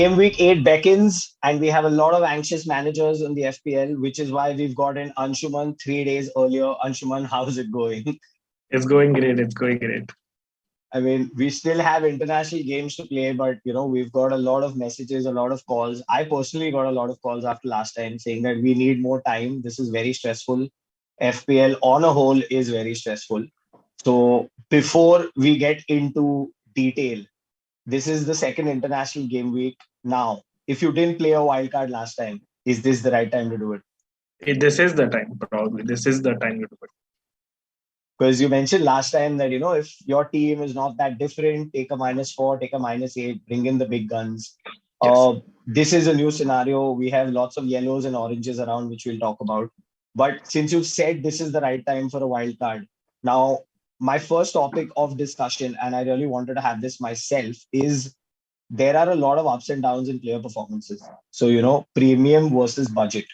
Game week 8 beckons, and we have a lot of anxious managers in the FPL, which is why we've got an Anshuman 3 days earlier. Anshuman, how's it going? It's going great. It's going great. I mean, we still have international games to play, but we've got a lot of messages, a lot of calls. I personally got a lot of calls after last time saying that we need more time. This is very stressful. FPL on a whole is very stressful. So before we get into detail, this is the second international game week now. If you didn't play a wild card last time, is this the right time to do it? This is the time, probably. This is the time to do it. Because you mentioned last time that, if your team is not that different, take a -4, take a -8, bring in the big guns. Yes. This is a new scenario. We have lots of yellows and oranges around, which we'll talk about. But since you've said this is the right time for a wild card, now my first topic of discussion, and I really wanted to have this myself, is there are a lot of ups and downs in player performances. So, premium versus budget.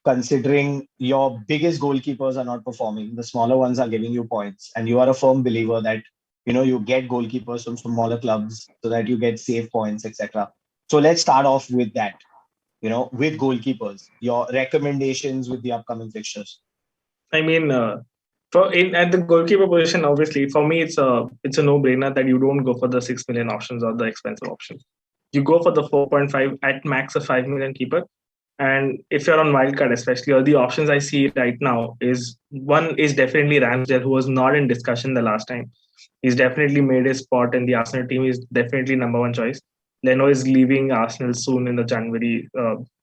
Considering your biggest goalkeepers are not performing, the smaller ones are giving you points. And you are a firm believer that, you get goalkeepers from smaller clubs so that you get save points, etc. So let's start off with that, with goalkeepers, your recommendations with the upcoming fixtures. I mean, at the goalkeeper position, obviously, for me, it's a no-brainer that you don't go for the 6 million options or the expensive options. You go for the 4.5 at max a 5 million keeper. And if you're on wildcard, especially, or the options I see right now is one is definitely Ramsdale, who was not in discussion the last time. He's definitely made his spot in the Arsenal team. He's definitely number one choice. Leno is leaving Arsenal soon in the January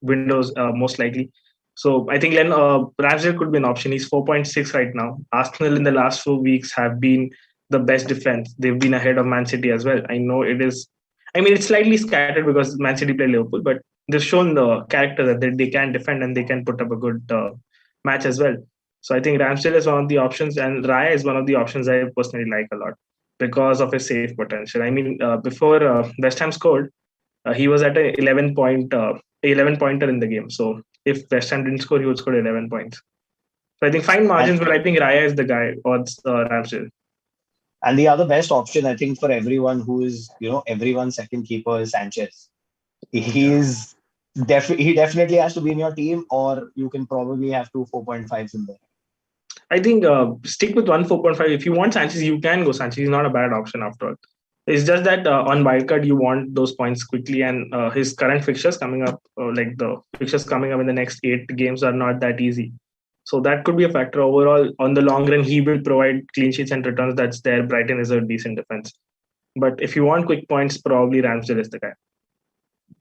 windows, most likely. So I think Ramsdale could be an option. He's 4.6 right now. Arsenal in the last 4 weeks have been the best defense. They've been ahead of Man City as well. I know it is. I mean, it's slightly scattered because Man City play Liverpool, but they've shown the character that they can defend and they can put up a good match as well. So I think Ramsdale is one of the options, and Raya is one of the options I personally like a lot because of his save potential. I mean, before West Ham scored, he was at an 11 pointer in the game. So if West Ham didn't score, he would score 11 points. So I think fine margins, but I think Raya is the guy or Ramsdale. And the other best option, I think, for everyone who is, everyone's second keeper is Sanchez. He's he definitely has to be in your team, or you can probably have two 4.5s in there. I think stick with 4.5. If you want Sanchez, you can go Sanchez. He's not a bad option after all. It's just that on wildcard, you want those points quickly, and his current fixtures coming up, like the fixtures coming up in the next 8 games, are not that easy. So that could be a factor. Overall, on the long run, he will provide clean sheets and returns. That's there. Brighton is a decent defense. But if you want quick points, probably Ramsdale is the guy.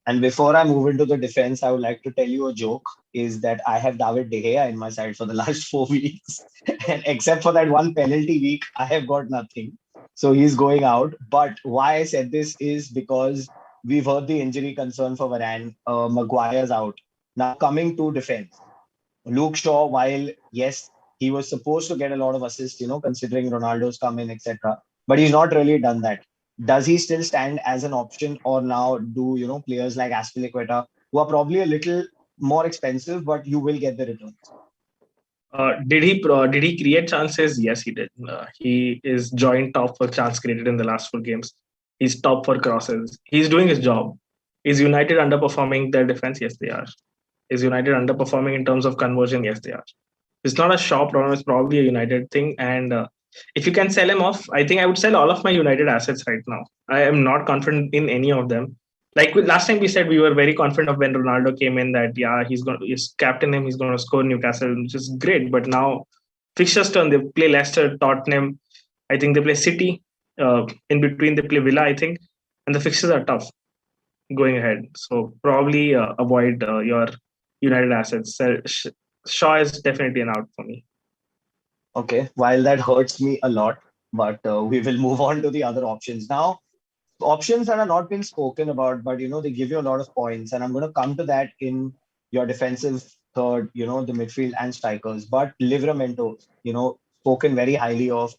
And before I move into the defense, I would like to tell you a joke is that I have David De Gea in my side for the last 4 weeks. And except for that one penalty week, I have got nothing. So he's going out. But why I said this is because we've heard the injury concern for Varane. Maguire's out. Now coming to defense. Luke Shaw, while yes, he was supposed to get a lot of assists, considering Ronaldo's come in, etc. But he's not really done that. Does he still stand as an option, or now do players like Aspilicueta, who are probably a little more expensive, but you will get the returns? Did he create chances? Yes, he did. He is joint top for chance created in the last 4 games. He's top for crosses. He's doing his job. Is United underperforming their defense? Yes, they are. Is United underperforming in terms of conversion? Yes, they are. It's not a Shaw problem. It's probably a United thing. And if you can sell him off, I think I would sell all of my United assets right now. I am not confident in any of them. Like last time we said, we were very confident of when Ronaldo came in that, he's captain him, he's going to score Newcastle, which is great. But now fixtures turn, they play Leicester, Tottenham. I think they play City. In between, they play Villa, I think. And the fixtures are tough going ahead. So probably avoid your United assets. Shaw is definitely an out for me. Okay, while that hurts me a lot, but we will move on to the other options now. Options that are not been spoken about, but they give you a lot of points, and I'm going to come to that in your defensive third, the midfield and strikers. But Livramento, spoken very highly of,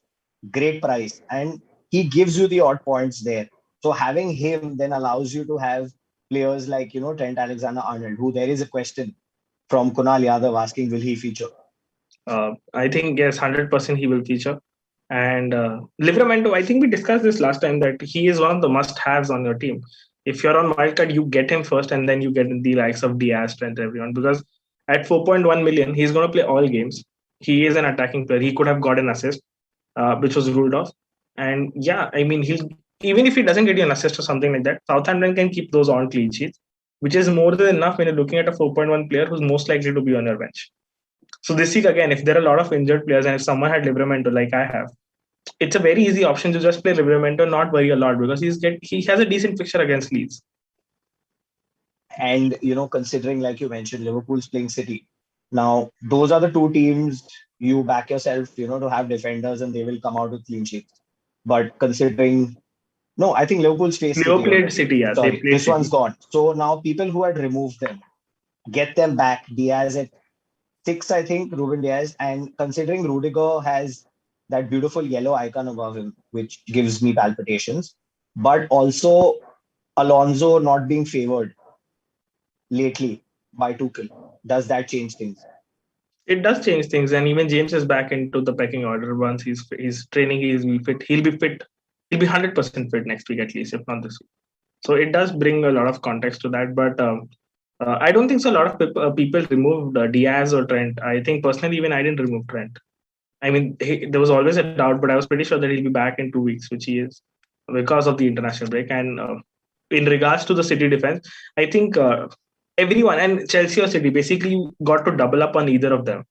great price, and he gives you the odd points there. So having him then allows you to have players like Trent Alexander-Arnold, who there is a question from Kunal Yadav asking, will he feature? I think yes, 100% he will feature. And Livramento, I think we discussed this last time that he is one of the must-haves on your team. If you're on wildcard, you get him first, and then you get the likes of Diaz, Trent, everyone. Because at 4.1 million, he's going to play all games. He is an attacking player. He could have got an assist, which was ruled off. And yeah, I mean, he'll even if he doesn't get you an assist or something like that, Southampton can keep those on clean sheets, which is more than enough when you're looking at a 4.1 player who's most likely to be on your bench. So this week again, if there are a lot of injured players, and if someone had Livramento like I have, it's a very easy option to just play Livramento, not worry a lot, because he has a decent fixture against Leeds. And considering, like you mentioned, Liverpool's playing City. Now, those are the two teams you back yourself, to have defenders and they will come out with clean sheets. But considering, no, I think Liverpool's faced Leo City played already. City, yeah. They Sorry, played this City. one's gone. So now people who had removed them, get them back. Diaz at 6, I think, Ruben Diaz. And considering Rudiger has that beautiful yellow icon above him, which gives me palpitations, but also Alonso not being favored lately by Tuchel. Does that change things? It does change things, and even James is back into the pecking order once he's training. He'll be fit. He'll be fit. He'll be 100% fit next week at least, if not this week. So it does bring a lot of context to that. But I don't think so. A lot of people removed Diaz or Trent. I think personally, even I didn't remove Trent. I mean, there was always a doubt, but I was pretty sure that he'll be back in 2 weeks, which he is, because of the international break. And in regards to the City defense, I think everyone, and Chelsea or City, basically got to double up on either of them,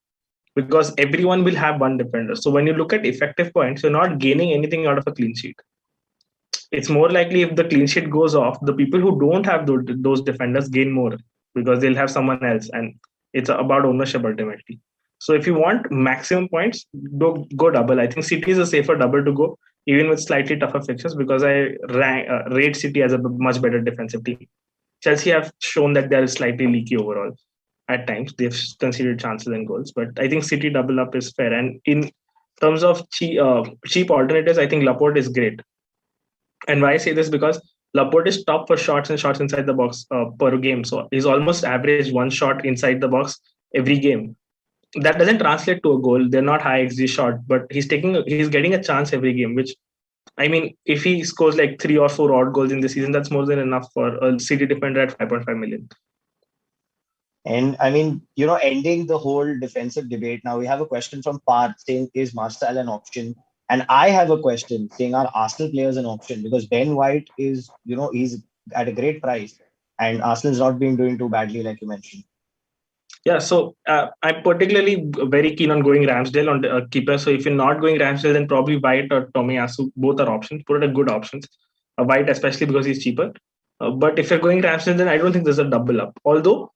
because everyone will have one defender. So when you look at effective points, you're not gaining anything out of a clean sheet. It's more likely if the clean sheet goes off, the people who don't have those defenders gain more, because they'll have someone else, and it's about ownership ultimately. So if you want maximum points, go double. I think City is a safer double to go, even with slightly tougher fixtures, because I rate City as a much better defensive team. Chelsea have shown that they are slightly leaky overall. At times, they've conceded chances and goals, but I think City double up is fair. And in terms of cheap alternatives, I think Laporte is great. And why I say this, because Laporte is top for shots and shots inside the box per game. So he's almost average one shot inside the box every game. That doesn't translate to a goal. They're not high XG shot, but he's getting a chance every game. Which, I mean, if he scores like 3 or 4 odd goals in the season, that's more than enough for a City defender at 5.5 million. And I mean, ending the whole defensive debate, now we have a question from Parth saying, is Marcel an option? And I have a question saying, are Arsenal players an option? Because Ben White is, he's at a great price and Arsenal's not been doing too badly, like you mentioned. Yeah, so I'm particularly very keen on going Ramsdale on the keeper. So if you're not going Ramsdale, then probably White or Tomiyasu, both are options. Both are good options. White, especially because he's cheaper. But if you're going Ramsdale, then I don't think there's a double up. Although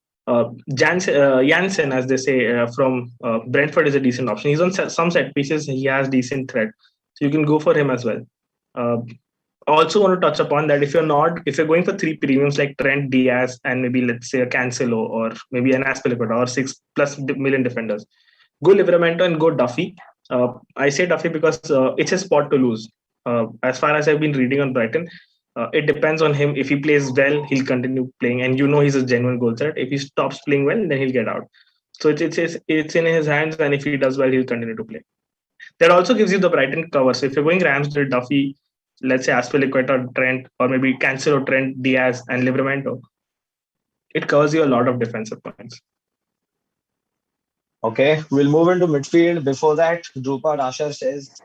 Jansen, as they say, from Brentford is a decent option. He's on some set pieces. He has decent threat. So you can go for him as well. Uh, also want to touch upon that if you're going for 3 premiums like Trent, Diaz, and maybe let's say a Cancelo or maybe an Aspilicueta or 6+ million defenders, go Livramento and go Duffy. I say Duffy because it's a spot to lose. As far as I've been reading on Brighton, it depends on him. If he plays well, he'll continue playing, and he's a genuine goal threat. If he stops playing well, then he'll get out. So it's in his hands, and if he does well, he'll continue to play. That also gives you the Brighton cover. So if you're going Ramsdale, Duffy, let's say Aspilicueta, Trent, or maybe Cancelo, Trent, Diaz, and Livramento, it covers you a lot of defensive points. Okay, we'll move into midfield. Before that, Drupad Ashar says,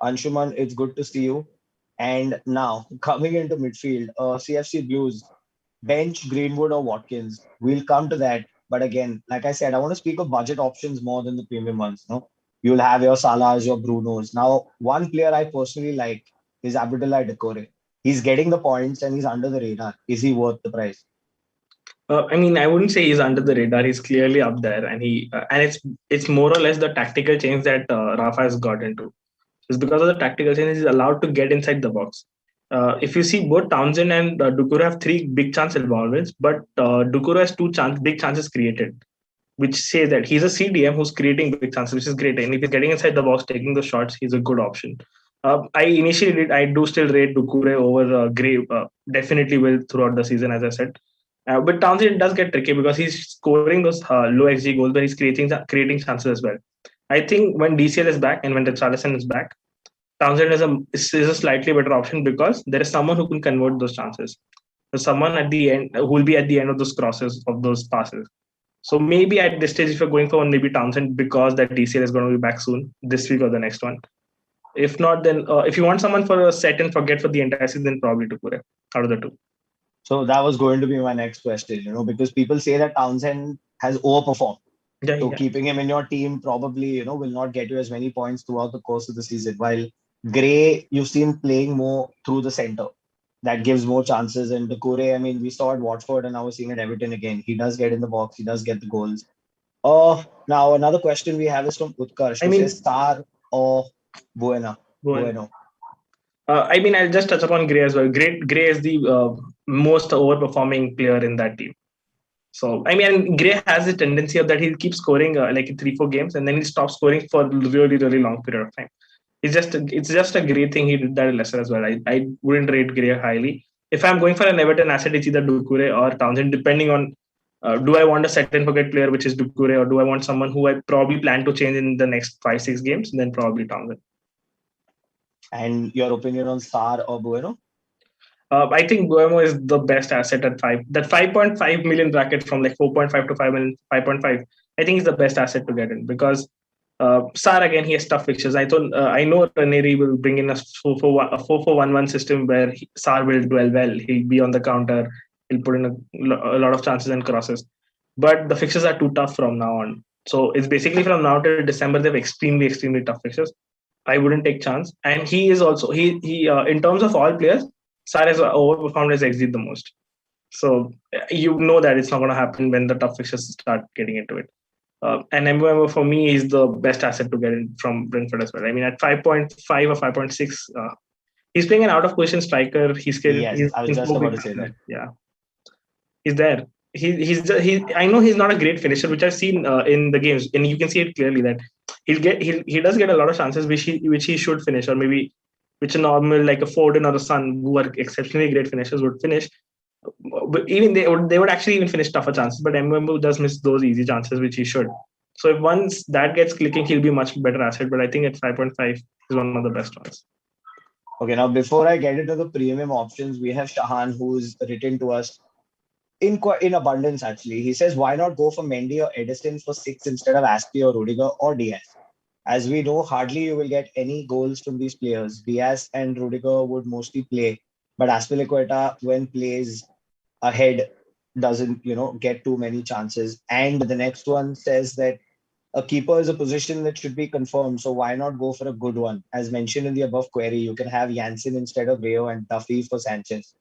Anshuman, it's good to see you. And now, coming into midfield, CFC Blues, bench, Greenwood or Watkins. We'll come to that. But again, like I said, I want to speak of budget options more than the premium ones. No, you'll have your Salahs, your Brunos. Now, one player I personally like is Abdullah Decore. He's getting the points and he's under the radar. Is he worth the price? I mean, I wouldn't say he's under the radar. He's clearly up there, and it's more or less the tactical change that Rafa has got into. It's because of the tactical change he's allowed to get inside the box. If you see, both Townsend and Dukuru have 3 big chance involvements, but Dukuru has big chances created, which say that he's a CDM who's creating big chances, which is great. And if he's getting inside the box, taking the shots, he's a good option. I do still rate Dukure over Gray. Definitely will throughout the season, as I said. But Townsend does get tricky because he's scoring those low XG goals, but he's creating chances as well. I think when DCL is back and when Richarlison is back, Townsend is a slightly better option because there is someone who can convert those chances. someone at the end who will be at the end of those crosses of those passes. So maybe at this stage, if you're going for one, maybe Townsend, because that DCL is going to be back soon, this week or the next one. If not, then if you want someone for a set and forget for the entire season, probably Tukure out of the two. So that was going to be my next question, because people say that Townsend has overperformed. Yeah, So yeah. keeping him in your team probably, will not get you as many points throughout the course of the season. While Gray, you've seen playing more through the center. That gives more chances. And Doucouré, I mean, we saw at Watford and now we're seeing at Everton again. He does get in the box. He does get the goals. Now another question we have is from Utkarsh, I who mean, says Star or Bueno. I mean, I'll just touch upon Gray as well. Gray is the most overperforming player in that team. So I mean, Gray has a tendency of that he'll keep scoring like in 3-4 games, and then he'll stop scoring for a really long period of time. It's just a great thing he did that at Leicester as well. I wouldn't rate Gray highly. If I'm going for an Everton asset, it's either Doucouré or Townsend, depending on do I want a set and forget player, which is Doucouré, or do I want someone who I probably plan to change in the next 5-6 games, then probably Townsend. And your opinion on Star or Bueno? I think Guillermo is the best asset at 5. That 5.5 million bracket from like 4.5 to 5 million, 5.5, I think is the best asset to get in because Sar again he has tough fixtures. I know Ranieri will bring in a 4-4-1-1 system where Sar will dwell well. He'll be on the counter. He'll put in a lot of chances and crosses. But the fixtures are too tough from now on. So it's basically from now till December they have extremely tough fixtures. I wouldn't take chance. And he is also he in terms of all players, Sar has overperformed his exit the most. So you know that it's not going to happen when the tough fixtures start getting into it. And Mbeumo for me is the best asset to get in from Brentford as well. I mean, at 5.5 or 5.6, he's playing an out of position striker. He's Yes, in I was just 4 about big to say that. matches. Yeah, he's there. He. I know he's not a great finisher, which I've seen in the games, and you can see it clearly that he does get a lot of chances which he should finish, or maybe which a normal like a Foden or a Son who are exceptionally great finishers would finish. But even they would actually even finish tougher chances. But Mbeumo does miss those easy chances which he should. So if once that gets clicking, he'll be much better asset. But I think at 5.5 is one of the best ones. Okay, now before I get into the premium options, we have Shahan who's written to us in abundance actually. He says, why not go for Mendy or Edison for 6 instead of Aspi or Rudiger or Diaz? As we know, hardly you will get any goals from these players. Diaz and Rudiger would mostly play, but Aspilicueta, when plays ahead, doesn't, get too many chances. And the next one says that a keeper is a position that should be confirmed. So why not go for a good one? As mentioned in the above query, you can have Janssen instead of Rayo and Duffy for Sanchez.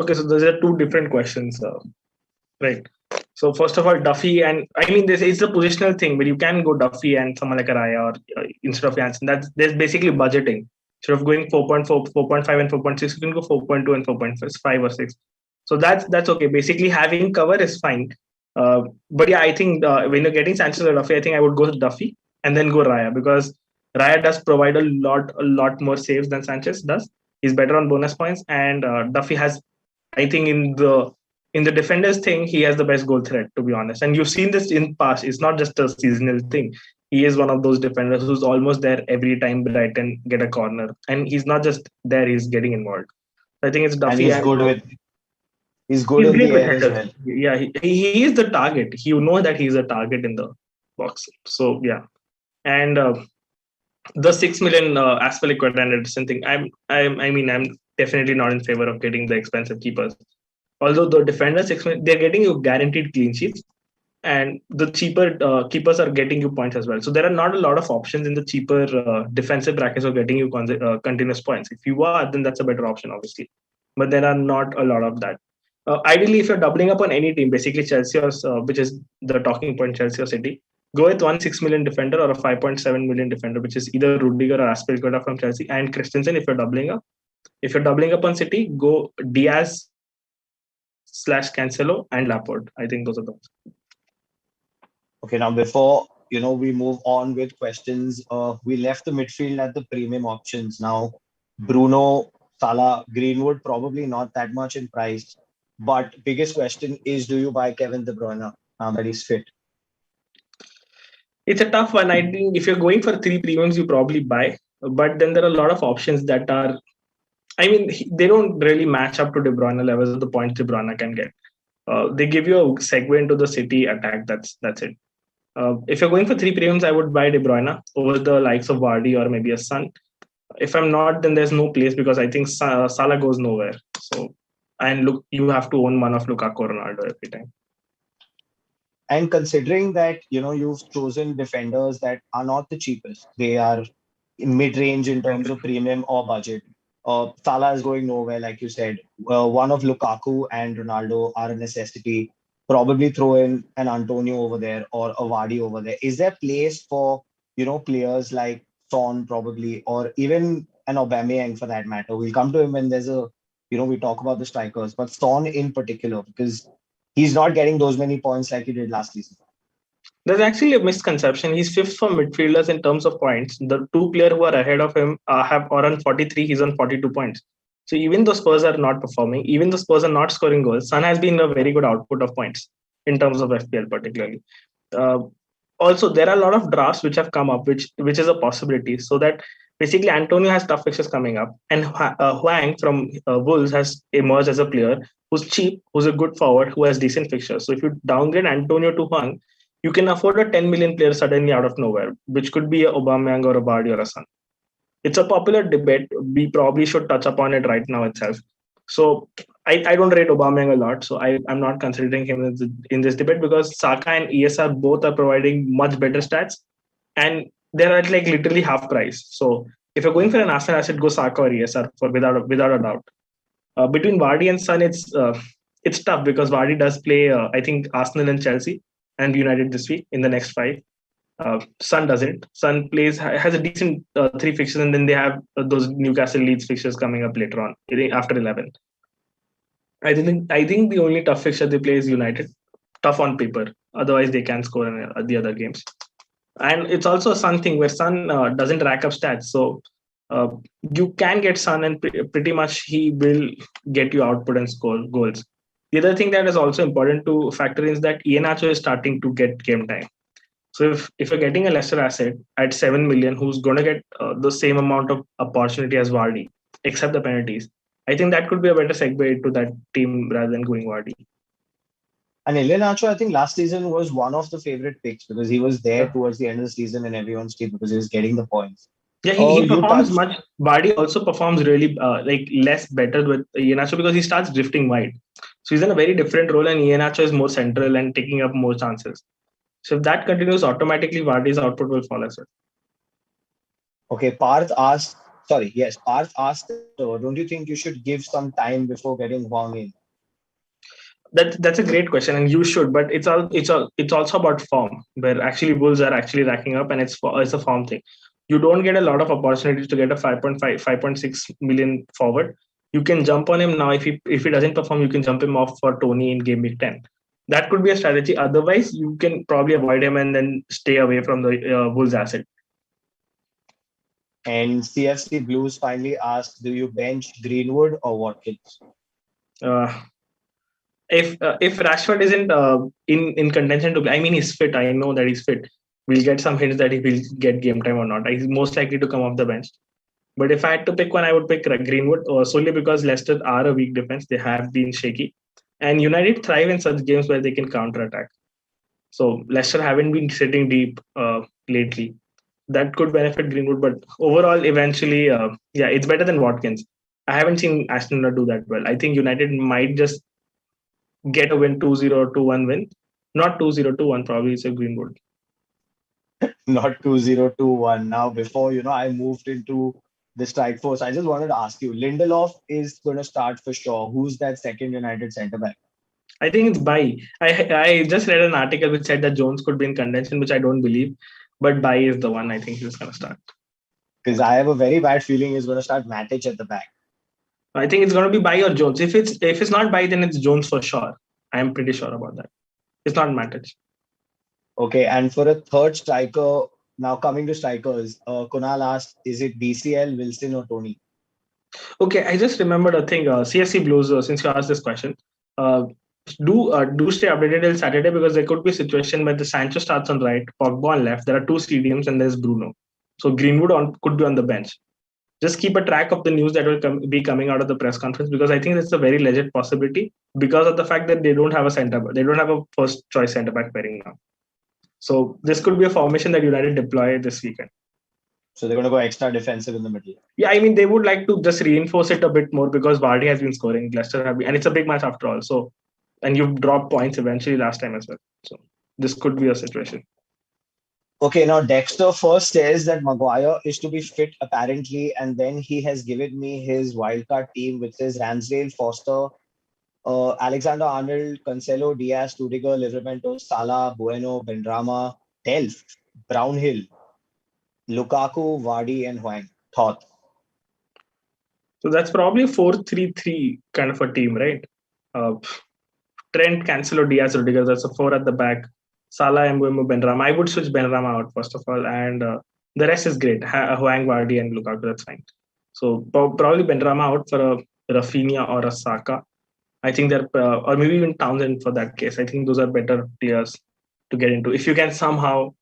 Okay, so those are two different questions, right? So first of all, Duffy and I mean this is a positional thing, but you can go Duffy and someone like a Raya or instead of Janssen. There's basically budgeting. Instead of going 4.4, 4.5 and 4.6, you can go 4.2 and 4.5 or 6. So that's okay. Basically, having cover is fine. But yeah, I think when you're getting Sanchez or Duffy, I think I would go with Duffy and then go Raya because Raya does provide a lot more saves than Sanchez does. He's better on bonus points, and Duffy has, I think, in the defenders thing, he has the best goal threat, to be honest. And you've seen this in past. It's not just a seasonal thing. He is one of those defenders who's almost there every time Brighton get a corner, and he's not just there; he's getting involved. I think it's And Duffy he's and good with he's good he's in great the with air as headers. well. Yeah, he is the target. You know that he's a target in the box. So yeah, and the 6 million Aspilicueta and Edison thing. I'm definitely not in favor of getting the expensive keepers. Although the defenders 6 million, they're getting you guaranteed clean sheets, and the cheaper keepers are getting you points as well. So there are not a lot of options in the cheaper defensive brackets of getting you continuous points. If you are, then that's a better option, obviously. But there are not a lot of that. Ideally, if you're doubling up on any team, basically Chelsea or which is the talking point, Chelsea or City, go with 1.6 million defender or a 5.7 million defender, which is either Rudiger or Aspilicueta from Chelsea, and Christensen if you're doubling up. If you're doubling up on City, go Diaz/Cancelo and Laporte. I think those are the ones. Okay, now before we move on with questions, we left the midfield at the premium options. Now, Bruno, Salah, Greenwood, probably not that much in price. But biggest question is, do you buy Kevin De Bruyne now that he's fit? It's a tough one. I think if you're going for 3 premiums, you probably buy. But then there are a lot of options that are I mean, they don't really match up to De Bruyne levels of the points De Bruyne can get. They give you a segue into the City attack. That's it. If you're going for three premiums, I would buy De Bruyne over the likes of Vardy or maybe a Son. If I'm not, then there's no place because I think Salah goes nowhere. So, and look, you have to own one of Lukaku or Ronaldo every time. And considering that, you've chosen defenders that are not the cheapest, they are mid-range in terms of premium or budget. Salah is going nowhere, like you said. One of Lukaku and Ronaldo are a necessity. Probably throw in an Antonio over there or a Vardy over there. Is there place for, players like Son probably, or even an Aubameyang for that matter? We'll come to him when there's we talk about the strikers, but Son in particular, because he's not getting those many points like he did last season. There's actually a misconception. He's fifth for midfielders in terms of points. The two players who are ahead of him are on 43. He's on 42 points. So even though Spurs are not performing, even though Spurs are not scoring goals, Son has been a very good output of points in terms of FPL particularly. Uh, Also, there are a lot of drafts which have come up, which is a possibility. So that basically Antonio has tough fixtures coming up, and Huang from Wolves has emerged as a player who's cheap, who's a good forward, who has decent fixtures. So if you downgrade Antonio to Huang, you can afford a 10 million player suddenly out of nowhere, which could be a Aubameyang or a Vardy or a Son. It's a popular debate. We probably should touch upon it right now itself. So I don't rate Aubameyang a lot, so I'm not considering him in this debate because Saka and ESR both are providing much better stats, and they're at like literally half price. So if you're going for an Arsenal asset, go Saka or ESR for without a doubt. Between Vardy and Son, it's tough because Vardy does play I think Arsenal and Chelsea and United this week in the next five. Sun doesn't. Sun has a decent three fixtures, and then they have those Newcastle Leeds fixtures coming up later on after 11. I think the only tough fixture they play is United. Tough on paper. Otherwise, they can score in the other games. And it's also a Sun thing where Sun doesn't rack up stats, so uh, you can get Sun, and pretty much he will get you output and score goals. The other thing that is also important to factor in is that Iheanacho is starting to get game time. So if you're getting a lesser asset at 7 million, who's going to get the same amount of opportunity as Vardy, except the penalties, I think that could be a better segue to that team rather than going Vardy. And Iheanacho, I think last season was one of the favorite picks because he was there towards the end of the season in everyone's team because he was getting the points. Yeah, he performs much. Vardy also performs really like less better with Iheanacho because he starts drifting wide. So he's in a very different role, and Iheanacho is more central and taking up more chances. So if that continues, automatically Vardy's output will fall as well. Okay, Parth asked, don't you think you should give some time before getting Huang in? That's a great question, and you should, but it's also about form, where actually Bulls are actually racking up, and it's a form thing. You don't get a lot of opportunities to get a 5.5, 5.6 million forward. You can jump on him now. If he doesn't perform, you can jump him off for Tony in game week 10. That could be a strategy. Otherwise, you can probably avoid him and then stay away from the Bulls asset. And CFC Blues finally asked, do you bench Greenwood or Watkins? If Rashford isn't in contention to play, I mean, he's fit. I know that he's fit. We'll get some hints that he will get game time or not. He's most likely to come off the bench. But if I had to pick one, I would pick Greenwood solely because Leicester are a weak defense. They have been shaky. And United thrive in such games where they can counter-attack. So Leicester haven't been sitting deep lately. That could benefit Greenwood. But overall, eventually, it's better than Watkins. I haven't seen Aston Villa do that well. I think United might just get a win 2-0, 2-1 win. Not 2-0, 2-1, probably it's a Greenwood. Not 2-0, 2-1. Now, before, I moved into the strike force, I just wanted to ask you, Lindelof is going to start for sure. Who's that second United centre-back? I think it's Bai. I just read an article which said that Jones could be in contention, which I don't believe. But Bai is the one I think he's going to start. Because I have a very bad feeling he's going to start Matic at the back. I think it's going to be Bai or Jones. If it's not Bai, then it's Jones for sure. I'm pretty sure about that. It's not Matic. Okay, and for a third striker, now coming to strikers, Kunal asked, is it BCL, Wilson or Tony? Okay, I just remembered a thing. CSC Blues, since you asked this question, do stay updated till Saturday because there could be a situation where the Sancho starts on right, Pogba on left. There are two stadiums and there's Bruno. So Greenwood could be on the bench. just keep a track of the news that will be coming out of the press conference, because I think it's a very legit possibility because of the fact that they don't have a they don't have a first choice centre back pairing now. So this could be a formation that United deploy this weekend. So they're going to go extra defensive in the middle. Yeah, I mean, they would like to just reinforce it a bit more because Vardy has been scoring, Leicester have been, and it's a big match after all. So, and you've dropped points eventually last time as well. So this could be a situation. Okay, now Dexter first says that Maguire is to be fit apparently, and then he has given me his wildcard team, which is Ramsdale, Foster, Alexander Arnold, Cancelo, Diaz, Rudiger, Livramento, Salah, Bueno, Benrahma, Delph, Brownhill, Lukaku, Vardy, and Hwang. Thought. So that's probably a 4-3-3 kind of a team, right? Trent, Cancelo, Diaz, Rudiger. That's a 4 at the back. Salah, Mbeumo, Benrahma. I would switch Benrahma out first of all, and the rest is great. Hwang, Vardy, and Lukaku. That's fine. So probably Benrahma out for a Rafinha or a Saka. I think they're, or maybe even Townsend for that case. I think those are better players to get into. If you can somehow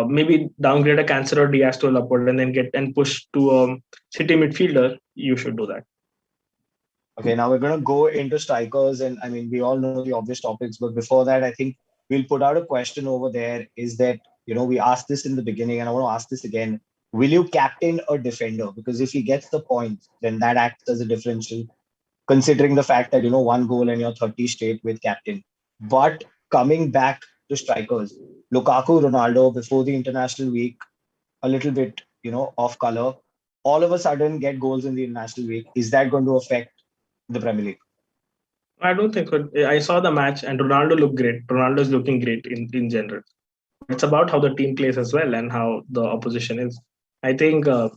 maybe downgrade a Cancelo or Diaz to a Laporte and then get and push to a City midfielder, you should do that. Okay, now we're going to go into strikers, and I mean, we all know the obvious topics, but before that, I think we'll put out a question over there. Is that, we asked this in the beginning, and I want to ask this again. Will you captain a defender? Because if he gets the points, then that acts as a differential, considering the fact that, one goal and you're 30 straight with captain. But coming back to strikers, Lukaku, Ronaldo, before the international week, a little bit, off color, all of a sudden get goals in the international week. Is that going to affect the Premier League? I don't think so. I saw the match and Ronaldo looked great. Ronaldo is looking great in general. But it's about how the team plays as well and how the opposition is. I think this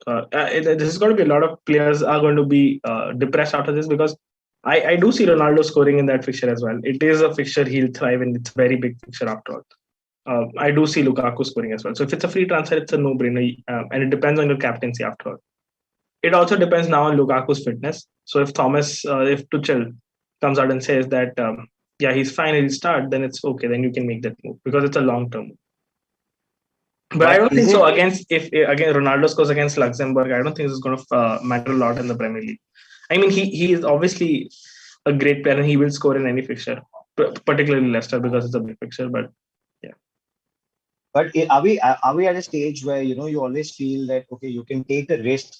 is going to be a lot of players are going to be depressed after this because I do see Ronaldo scoring in that fixture as well. It is a fixture he'll thrive in. It's a very big fixture after all. I do see Lukaku scoring as well. So if it's a free transfer, it's a no-brainer, and it depends on your captaincy after all. It also depends now on Lukaku's fitness. So if if Tuchel comes out and says that, he's fine, he'll start, then it's okay. Then you can make that move because it's a long-term move. But I don't think so. If Ronaldo scores against Luxembourg, I don't think this is going to matter a lot in the Premier League. I mean, he is obviously a great player and he will score in any fixture, particularly Leicester because it's a big fixture. But yeah. But are we at a stage where you always feel that okay, you can take a risk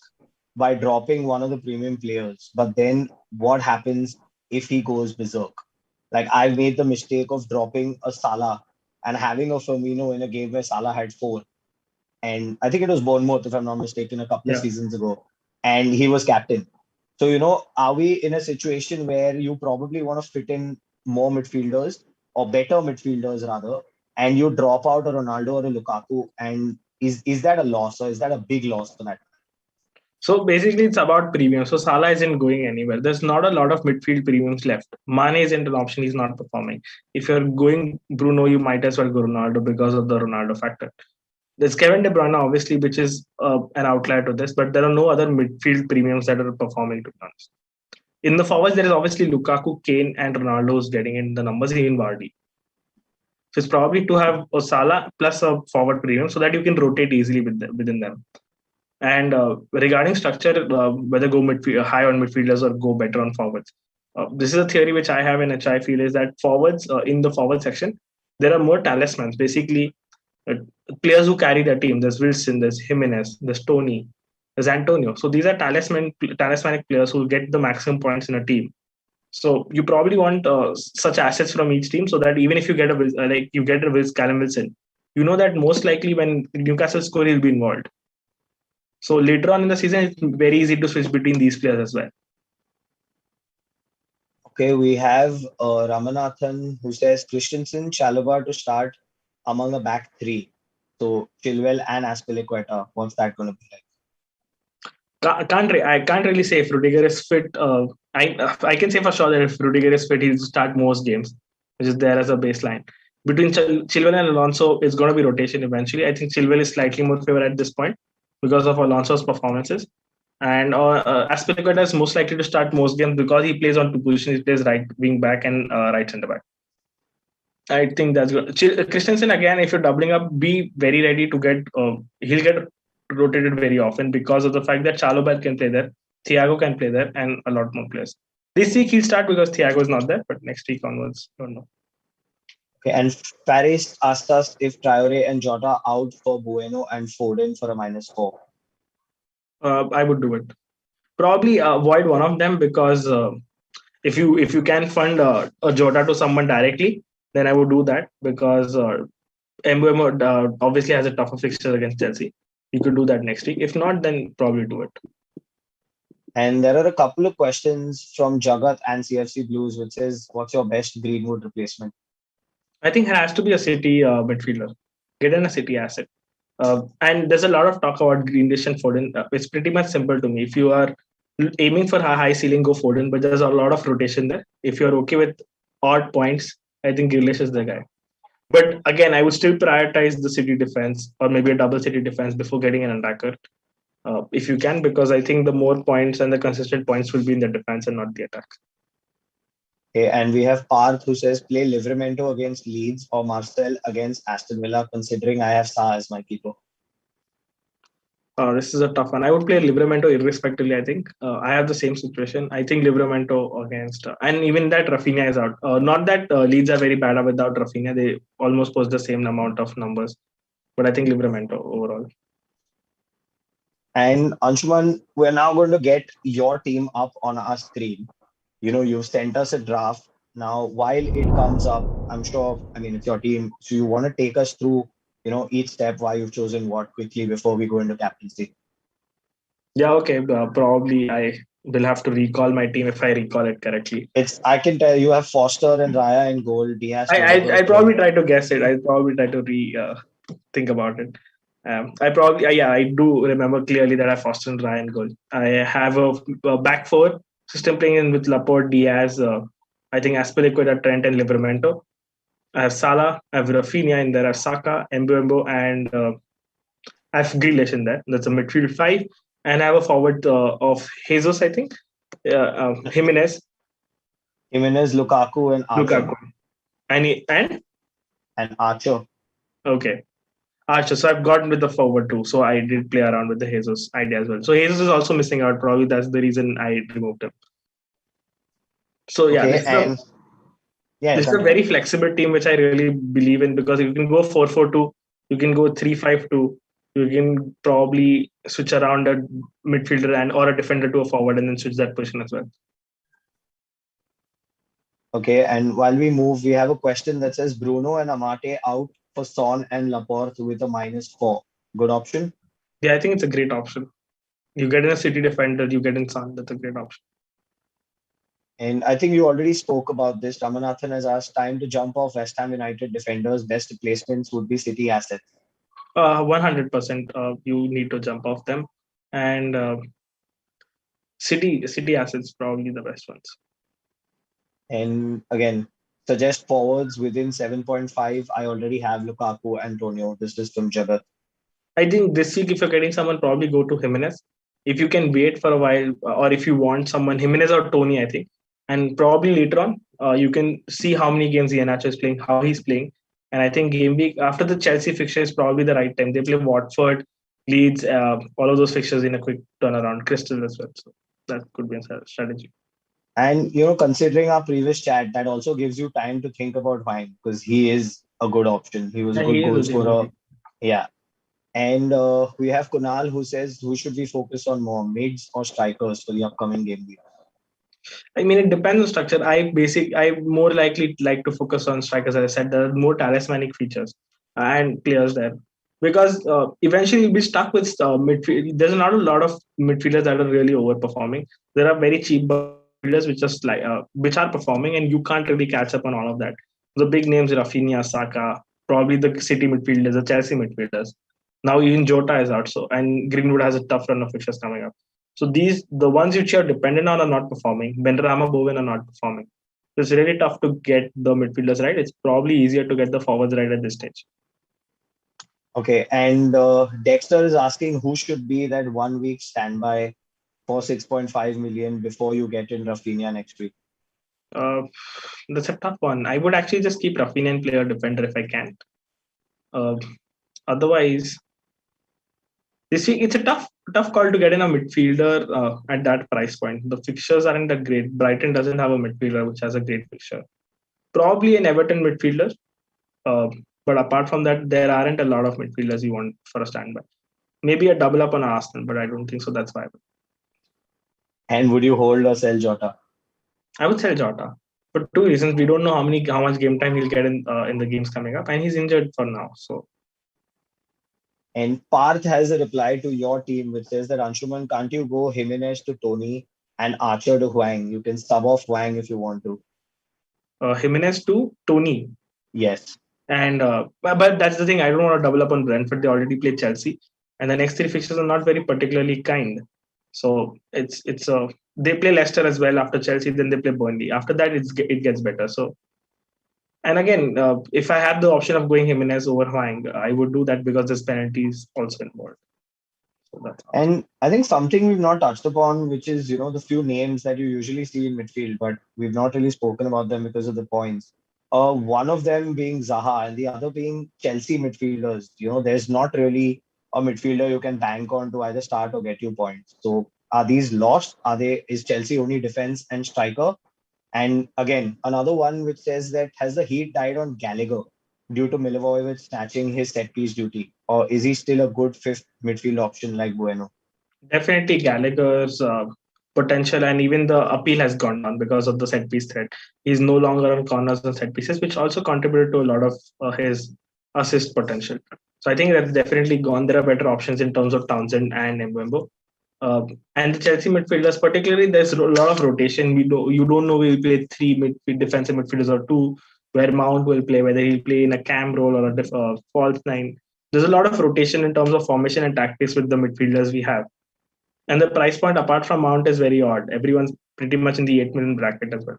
by dropping one of the premium players, but then what happens if he goes berserk? Like I made the mistake of dropping a Salah and having a Firmino in a game where Salah had 4. And I think it was Bournemouth, if I'm not mistaken, a couple of seasons ago. And he was captain. So, are we in a situation where you probably want to fit in more midfielders or better midfielders rather, and you drop out a Ronaldo or a Lukaku? And is that a loss or is that a big loss for that? So basically, it's about premium. So Salah isn't going anywhere. There's not a lot of midfield premiums left. Mane isn't an option. He's not performing. If you're going Bruno, you might as well go Ronaldo because of the Ronaldo factor. There's Kevin De Bruyne, obviously, which is an outlier to this, but there are no other midfield premiums that are performing, to be honest. In the forwards, there is obviously Lukaku, Kane, and Ronaldo who's getting in the numbers, even Vardy. So it's probably to have a Salah plus a forward premium so that you can rotate easily within them. And regarding structure, whether go high on midfielders or go better on forwards. This is a theory which I have in which I feel is that forwards, in the forward section, there are more talismans. Basically, players who carry their team. There's Wilson, there's Jimenez, there's Tony, there's Antonio. So these are talismanic players who get the maximum points in a team. So you probably want such assets from each team so that even if you get Callum Wilson, you know that most likely when Newcastle score, he'll be involved. So later on in the season, it's very easy to switch between these players as well. Okay, we have Ramanathan who says Christensen, Chalobah to start among the back 3. So Chilwell and Azpilicueta. What's that going to be like? I can't really say if Rudiger is fit. I can say for sure that if Rudiger is fit, he'll start most games, which is there as a baseline. Between Chilwell and Alonso, it's going to be rotation eventually. I think Chilwell is slightly more favored at this point because of Alonso's performances. And Azpilicueta is most likely to start most games because he plays on 2 positions. He plays right wing back and right centre back. I think that's good. Christensen, again, if you're doubling up, be very ready to get. He'll get rotated very often because of the fact that Chalobah can play there, Thiago can play there, and a lot more players. This week he'll start because Thiago is not there, but next week onwards, don't know. Okay, and Faris asked us if Traore and Jota out for Bueno and Foden for a -4. I would do it. Probably avoid one of them because if you can fund a Jota to someone directly, then I would do that because Mbeumo obviously has a tougher fixture against Chelsea. You could do that next week. If not, then probably do it. And there are a couple of questions from Jagat and CFC Blues, which is, what's your best Greenwood replacement? I think it has to be a City midfielder. Get in a City asset. And there's a lot of talk about Grealish and Foden. It's pretty much simple to me. If you are aiming for a high ceiling, go Foden, but there's a lot of rotation there. If you're okay with odd points, I think Grealish is the guy. But again, I would still prioritize the City defense or maybe a double City defense before getting an attacker. If you can, because I think the more points and the consistent points will be in the defense and not the attack. Okay, and we have Parth who says, play Livramento against Leeds or Marcel against Aston Villa, considering I have Sa as my keeper. This is a tough one. I would play Livramento irrespectively. I think I have the same situation. I think Livramento against and even that Rafinha is out. Not that Leeds are very bad without Rafinha. They almost post the same amount of numbers, but I think Livramento overall. And Anshuman, we're now going to get your team up on our screen. You've sent us a draft. Now, while it comes up, I'm sure, it's your team. So you want to take us through, each step, why you've chosen what quickly before we go into captaincy. Yeah, okay. Probably I will have to recall my team if I recall it correctly. I can tell you have Foster and Raya in goal. Diaz. I probably try to guess it. I probably try to think about it. I do remember clearly that I have Foster and Ryan goal. I have a back four system playing in with Laporte, Diaz, I think Aspilicueta, Trent, and Livramento. I have Salah, I have Rafinha in there, I have Saka, Mbeumo, and I have Grealish in there. That's a midfield five. And I have a forward of Jesus, I think. Jimenez, Lukaku, and Archer. Lukaku. And Archer. Okay. Archer. So I've gotten with the forward too. So I did play around with the Jesus idea as well. So Jesus is also missing out. Probably that's the reason I removed him. So yeah, okay, this is a very flexible team, which I really believe in because you can go 4-4-2, you can go 3-5-2, you can probably switch around a midfielder or a defender to a forward and then switch that position as well. Okay, and while we move, we have a question that says Bruno and Amate out for Son and Laporte with a -4. Good option? Yeah, I think it's a great option. You get in a City defender, you get in Son. That's a great option. And I think you already spoke about this. Ramanathan has asked, time to jump off West Ham United defenders. Best replacements would be City assets. 100%. You need to jump off them, and City assets probably the best ones. And again, suggest forwards within 7.5. I already have Lukaku, Antonio. This is from Jagat. I think this week, if you're getting someone, probably go to Jimenez. If you can wait for a while, or if you want someone, Jimenez or Tony, I think. And probably later on, you can see how many games Iheanacho is playing, how he's playing. And I think game week, after the Chelsea fixture, is probably the right time. They play Watford, Leeds, all of those fixtures in a quick turnaround, Crystal as well. So that could be a strategy. And, considering our previous chat, that also gives you time to think about Vine because he is a good option. He was a good goal scorer. Yeah. And we have Kunal who says, who should we focus on more, mids or strikers for the upcoming game week? I mean, it depends on structure. I more likely like to focus on strikers. As I said, there are more talismanic features and players there because eventually you'll be stuck with midfield. There's not a lot of midfielders that are really overperforming. There are very cheap midfielders which are performing, and you can't really catch up on all of that. The big names, Rafinha, Saka, probably the City midfielders, the Chelsea midfielders. Now even Jota is out, so and Greenwood has a tough run of fixtures coming up. So the ones which you're dependent on are not performing. Benrahma, Bowen are not performing. So it's really tough to get the midfielders right. It's probably easier to get the forwards right at this stage. Okay, and Dexter is asking who should be that 1 week standby for 6.5 million before you get in Rafinha next week. That's a tough one. I would actually just keep Rafinha and play a defender if I can. Otherwise, this week it's a tough call to get in a midfielder at that price point. The fixtures aren't that great. Brighton doesn't have a midfielder which has a great fixture. Probably an Everton midfielder, uh, but apart from that, there aren't a lot of midfielders you want for a standby. Maybe a double up on Arsenal, but I don't think so. That's viable. And would you hold or sell Jota? I would sell Jota for two reasons. We don't know how much game time he'll get in the games coming up, and he's injured for now. So And Parth has a reply to your team which says that Anshuman, can't you go Jimenez to Tony and Archer to Huang? You can sub off Huang if you want to. Jimenez to Tony. Yes. And but that's the thing. I don't want to double up on Brentford. They already played Chelsea, and the next three fixtures are not very particularly kind. So it's they play Leicester as well after Chelsea. Then they play Burnley. After that, it gets better. So and again, if I had the option of going Jimenez over Huang, I would do that because there's penalties also involved. So that's And I think something we've not touched upon, which is, the few names that you usually see in midfield, but we've not really spoken about them because of the points. One of them being Zaha and the other being Chelsea midfielders. There's not really a midfielder you can bank on to either start or get you points. So are these lost? Is Chelsea only defense and striker? And again, another one which says that has the heat died on Gallagher due to Milivojevic snatching his set piece duty? Or is he still a good fifth midfield option like Bueno? definitely Gallagher's potential and even the appeal has gone down because of the set piece threat. He's no longer on corners and set pieces, which also contributed to a lot of his assist potential. So I think that's definitely gone. There are better options in terms of Townsend and Mbembo. And the Chelsea midfielders, particularly, there's a lot of rotation. You don't know we'll play three defensive midfielders or two, where Mount will play, whether he'll play in a cam role or a false nine. There's a lot of rotation in terms of formation and tactics with the midfielders we have. And the price point apart from Mount is very odd. Everyone's pretty much in the 8 million bracket as well.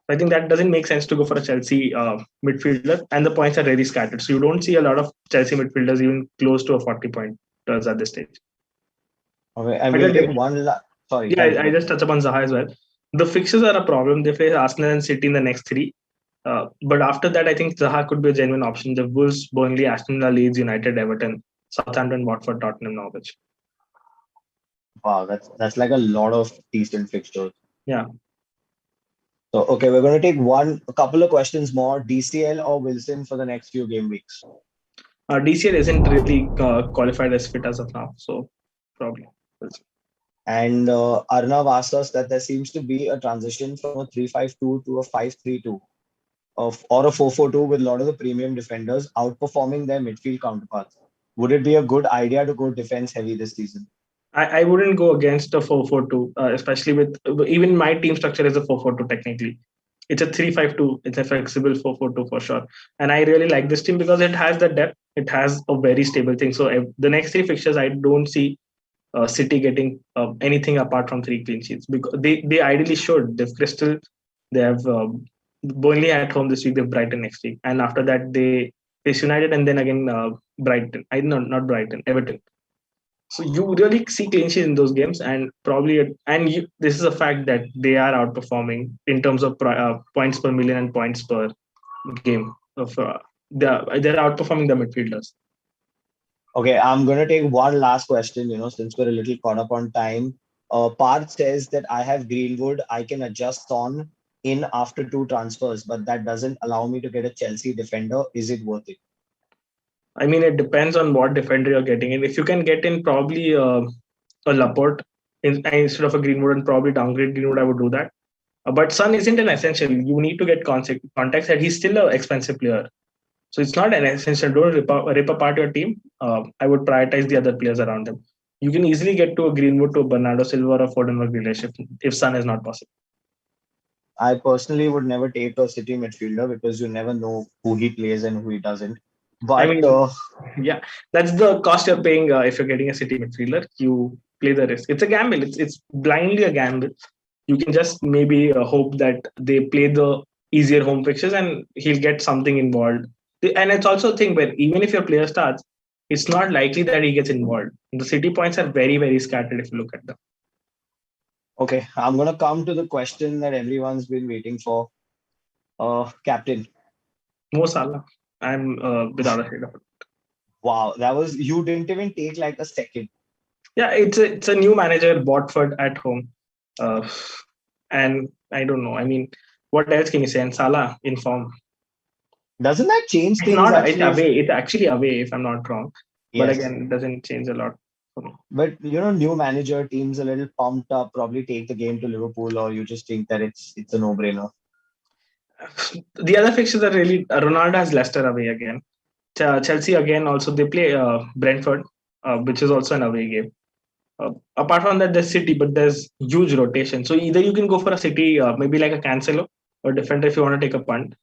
I think that doesn't make sense to go for a Chelsea midfielder, and the points are really scattered. So you don't see a lot of Chelsea midfielders even close to a 40 pointers at this stage. Okay, and we'll take one. Sorry. Yeah, I just touch upon Zaha as well. The fixtures are a problem. They face Arsenal and City in the next three. But after that, I think Zaha could be a genuine option. The Wolves, Burnley, Aston Villa, Leeds United, Everton, Southampton, Watford, Tottenham, Norwich. Wow, that's like a lot of decent fixtures. Yeah. So okay, we're going to take a couple of questions more. DCL or Wilson for the next few game weeks? DCL isn't really qualified as fit as of now, so probably Wilson. And Arnav asked us that there seems to be a transition from a 3-5-2 to a 5-3-2 or a 4-4-2 with a lot of the premium defenders outperforming their midfield counterparts. Would it be a good idea to go defense heavy this season? I wouldn't go against a 4-4-2, especially with even my team structure is a 4-4-2 technically. It's a 3-5-2. It's a flexible 4-4-2 for sure. And I really like this team because it has the depth. It has a very stable thing. So the next three fixtures, I don't see City getting anything apart from 3 clean sheets because they ideally should. They've Crystal, they have Burnley at home this week, they have Brighton next week. And after that, they face United and then again Brighton. Not Brighton, Everton. So you really see clean sheets in those games, and probably this is a fact that they are outperforming in terms of points per million and points per game. They're outperforming the midfielders. Okay, I'm going to take one last question, since we're a little caught up on time. Parth says that I have Greenwood. I can adjust on in after 2 transfers, but that doesn't allow me to get a Chelsea defender. Is it worth it? I mean, it depends on what defender you're getting in. If you can get in probably a Laporte instead of a Greenwood and probably downgrade Greenwood, I would do that. But Son isn't an essential. You need to get context that he's still an expensive player. So it's not an essential. Don't rip apart your team. I would prioritize the other players around them. You can easily get to a Greenwood, to a Bernardo Silva, or a Foden relationship if Son is not possible. I personally would never take a City midfielder because you never know who he plays and who he doesn't. But I mean, yeah, that's the cost you're paying if you're getting a City midfielder. You play the risk. It's a gamble. It's blindly a gamble. You can just maybe hope that they play the easier home fixtures and he'll get something involved. And it's also a thing where even if your player starts, it's not likely that he gets involved. The City points are very, very scattered if you look at them. Okay, I'm going to come to the question that everyone's been waiting for. Captain. Mo Salah. I'm without a shade of it. Wow, you didn't even take like a second. Yeah, it's a new manager, Watford at home, uh, and I don't know. I mean, what else can you say? And Salah in form. Doesn't that change It's things not. It's actually? away. It's actually away, if I'm not wrong. But Yes. again, it doesn't change a lot for me. But new manager teams a little pumped up, probably take the game to Liverpool, or you just think that it's a no-brainer. The other fixtures are really Ronaldo has Leicester away again. Chelsea again. Also, they play Brentford, which is also an away game. Apart from that, there's City, but there's huge rotation. So either you can go for a City, maybe like a Cancelo or defender if you want to take a punt.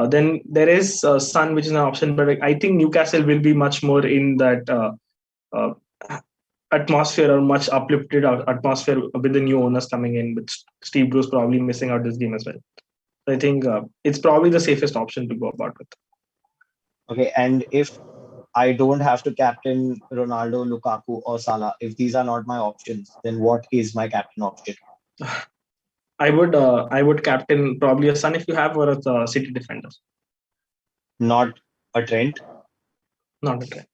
Then there is Sun, which is an option, but I think Newcastle will be much more in that uh, atmosphere or much uplifted atmosphere with the new owners coming in, with Steve Bruce probably missing out this game as well. So I think it's probably the safest option to go about with. Okay, and if I don't have to captain Ronaldo, Lukaku, or Salah, if these are not my options, then what is my captain option? I would captain probably a Sun if you have, or a City defender. Not a Trent, Not a Trent.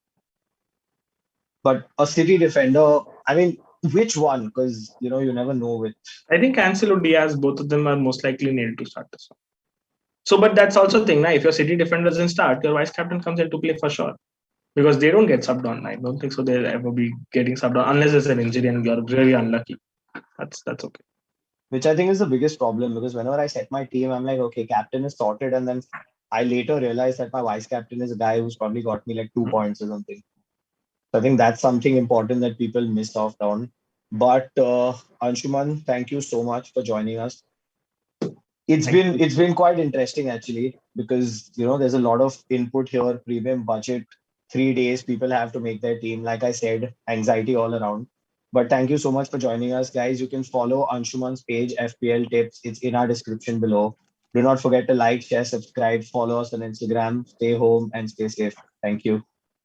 but a City defender. I mean, which one? Because you never know which. I think Cancelo, Diaz, both of them are most likely nailed to start this one. So, but that's also a thing. Now, if your City defender doesn't start, your vice captain comes into play for sure, because they don't get subbed on. I don't think so. They'll ever be getting subbed on unless there's an injury and you're really unlucky. That's okay. Which I think is the biggest problem, because whenever I set my team, I'm like, okay, captain is sorted, and then I later realized that my vice captain is a guy who's probably got me like 2 points or something. So I think that's something important that people miss out on. But Anshuman, thank you so much for joining us. It's Thank been you. it's been quite interesting actually, because there's a lot of input here, premium budget, 3 days, people have to make their team. Like I said, anxiety all around. But thank you so much for joining us, guys. You can follow Anshuman's page, FPL Tips. It's in our description below. Do not forget to like, share, subscribe, follow us on Instagram. Stay home and stay safe. Thank you.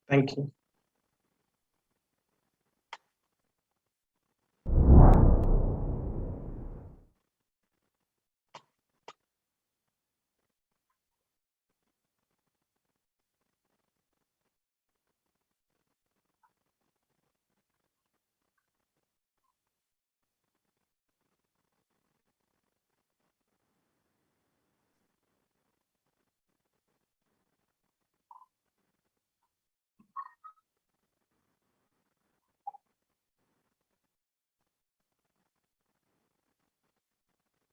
Thank you.